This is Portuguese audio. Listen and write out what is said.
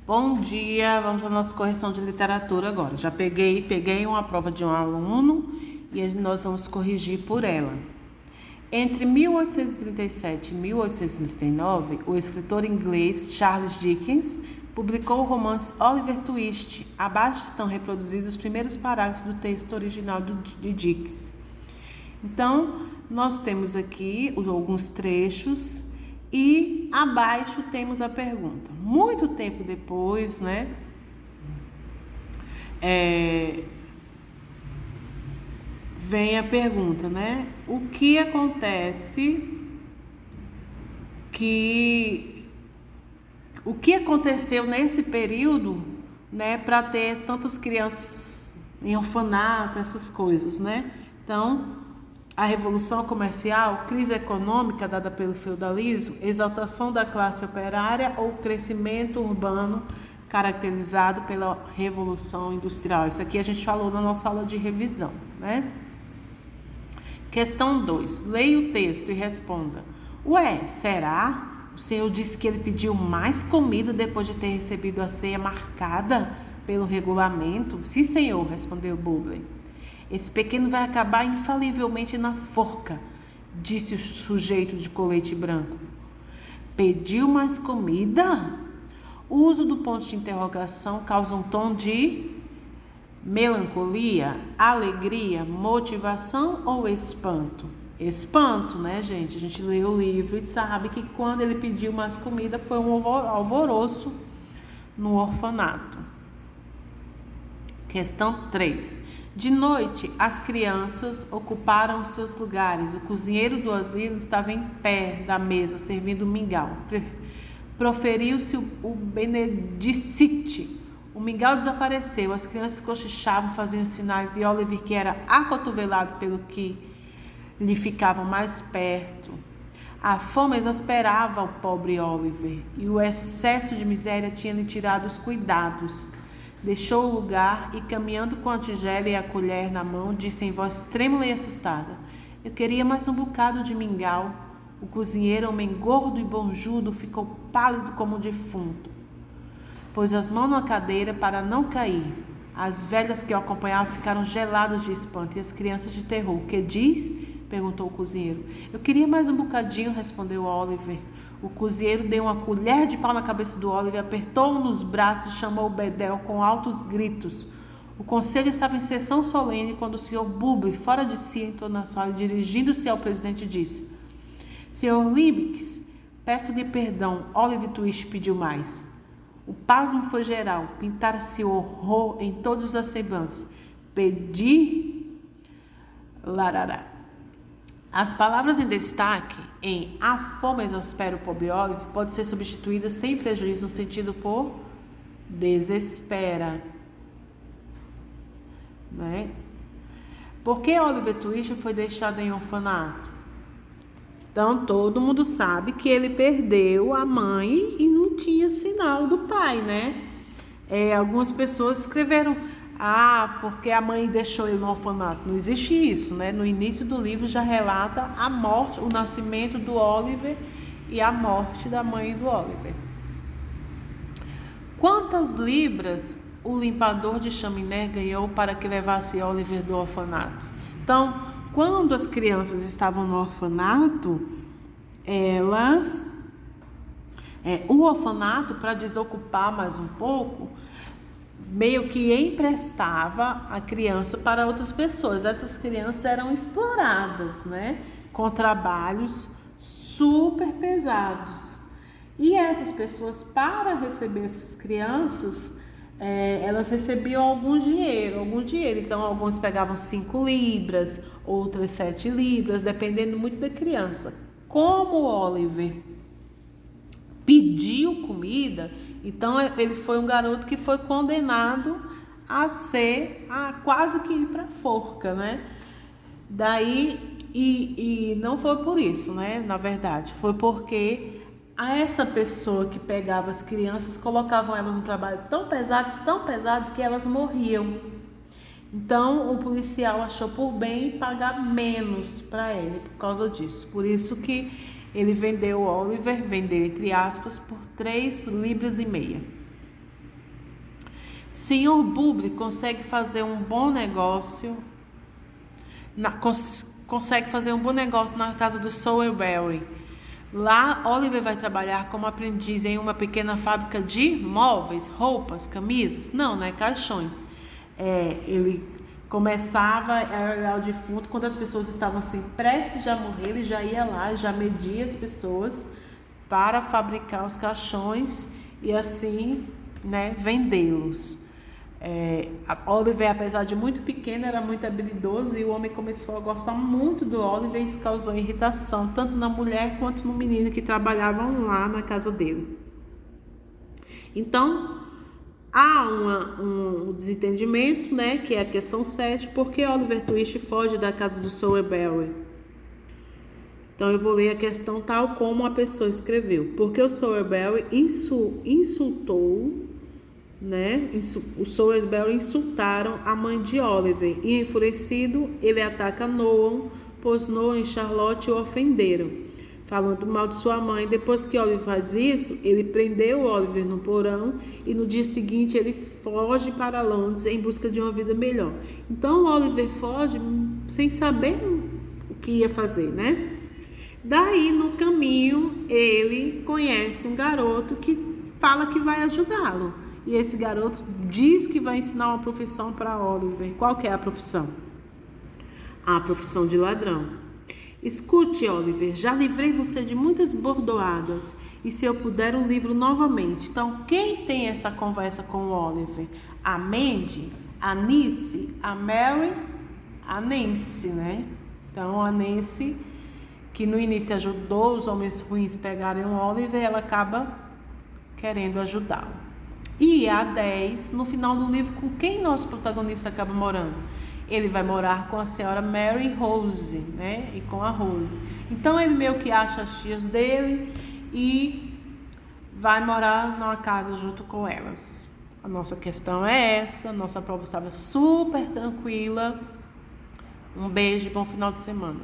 Bom dia, vamos para a nossa correção de literatura agora. Já peguei uma prova de um aluno e nós vamos corrigir por ela. Entre 1837 e 1839, o escritor inglês Charles Dickens publicou o romance Oliver Twist. Abaixo estão reproduzidos os primeiros parágrafos do texto original de Dickens. Então, nós temos aqui alguns trechos e abaixo temos a pergunta. Muito tempo depois, né? Vem a pergunta, né? O que acontece o que aconteceu nesse período, né, para ter tantas crianças em orfanato, essas coisas, né? Então, a revolução comercial, crise econômica dada pelo feudalismo, exaltação da classe operária ou crescimento urbano caracterizado pela revolução industrial. Isso aqui a gente falou na nossa aula de revisão, né? Questão 2. Leia o texto e responda. Será? O Senhor disse que ele pediu mais comida depois de ter recebido a ceia marcada pelo regulamento? Sim, Senhor, respondeu Bublé. Esse pequeno vai acabar infalivelmente na forca, disse o sujeito de colete branco. Pediu mais comida? O uso do ponto de interrogação causa um tom de melancolia, alegria, motivação ou espanto? Espanto, né, gente? A gente lê o livro e sabe que quando ele pediu mais comida foi um alvoroço no orfanato. Questão 3. De noite, as crianças ocuparam seus lugares. O cozinheiro do asilo estava em pé da mesa, servindo mingau. Proferiu-se o benedicite. O mingau desapareceu. As crianças cochichavam, faziam sinais e Oliver, que era acotovelado pelo que lhe ficavam mais perto. A fome exasperava o pobre Oliver e o excesso de miséria tinha lhe tirado os cuidados. Deixou o lugar e, caminhando com a tigela e a colher na mão, disse em voz trêmula e assustada: Eu queria mais um bocado de mingau. O cozinheiro, homem gordo e bonjudo, ficou pálido como um defunto. Pôs as mãos na cadeira para não cair. As velhas que o acompanhavam ficaram geladas de espanto e as crianças de terror. O que diz? Perguntou o cozinheiro. Eu queria mais um bocadinho, respondeu Oliver. O cozinheiro deu uma colher de pau na cabeça do Oliver, apertou-o nos braços e chamou o bedel com altos gritos. O conselho estava em sessão solene quando o Sr. Bublé, fora de si, entrou na sala e, dirigindo-se ao presidente, disse: Sr. Liebknecht, peço-lhe perdão. Oliver Twist pediu mais. O pasmo foi geral. Pintara-se horror em todos os semblantes. Pedi... Larará. As palavras em destaque em a fome exaspera o pobre Oliver pode ser substituídas sem prejuízo no sentido por desespera, né? Por que Oliver Twist foi deixado em orfanato? Então todo mundo sabe que ele perdeu a mãe e não tinha sinal do pai, né? Algumas pessoas escreveram porque a mãe deixou ele no orfanato. Não existe isso, né? No início do livro já relata a morte, o nascimento do Oliver e a morte da mãe do Oliver. Quantas libras o limpador de chaminé ganhou para que levasse Oliver do orfanato? Então, quando as crianças estavam no orfanato, o orfanato, para desocupar mais um pouco, meio que emprestava a criança para outras pessoas. Essas crianças eram exploradas, né? Com trabalhos super pesados. E essas pessoas, para receber essas crianças, elas recebiam algum dinheiro. Então, alguns pegavam 5 libras, outras 7 libras, dependendo muito da criança. Como o Oliver pediu comida, então ele foi um garoto que foi condenado a quase que ir para a forca, né? Daí, e não foi por isso, né? Na verdade, foi porque essa pessoa que pegava as crianças colocavam elas num trabalho tão pesado que elas morriam. Então o policial achou por bem pagar menos para ele por causa disso. Por isso que ele vendeu o Oliver, vendeu entre aspas, por 3,5 libras. Senhor Bublé consegue fazer um bom negócio consegue fazer um bom negócio na casa do Sowerberry. Lá, Oliver vai trabalhar como aprendiz em uma pequena fábrica de móveis, roupas, camisas, não, né, caixões. Ele começava a olhar o defunto quando as pessoas estavam assim prestes a morrer, ele já ia lá, já media as pessoas para fabricar os caixões e assim, né, vendê-los. Oliver, apesar de muito pequeno, era muito habilidoso e o homem começou a gostar muito do Oliver e isso causou irritação tanto na mulher quanto no menino que trabalhavam lá na casa dele. Então, há um desentendimento, né, que é a questão 7, porque Oliver Twist foge da casa do Sowerberry. Então, eu vou ler a questão tal como a pessoa escreveu. Porque o Sowerberry insultou, né? Os Sowerberry insultaram a mãe de Oliver e, enfurecido, ele ataca Noam, pois Noam e Charlotte o ofenderam, falando mal de sua mãe. Depois que Oliver faz isso, ele prendeu Oliver no porão e no dia seguinte ele foge para Londres em busca de uma vida melhor. Então Oliver foge sem saber o que ia fazer, né? Daí no caminho ele conhece um garoto que fala que vai ajudá-lo. E esse garoto diz que vai ensinar uma profissão para Oliver. Qual que é a profissão? A profissão de ladrão. Escute, Oliver, já livrei você de muitas bordoadas. E se eu puder, um livro novamente. Então, quem tem essa conversa com o Oliver? A Mandy, a Nice, a Mary, a Nancy, né? Então, a Nancy, que no início ajudou os homens ruins pegarem o Oliver, ela acaba querendo ajudá-lo. E a 10, no final do livro, com quem nosso protagonista acaba morando? Ele vai morar com a senhora Mary Rose, né? E com a Rose. Então ele meio que acha as tias dele e vai morar numa casa junto com elas. A nossa questão é essa. Nossa prova estava super tranquila. Um beijo e bom final de semana.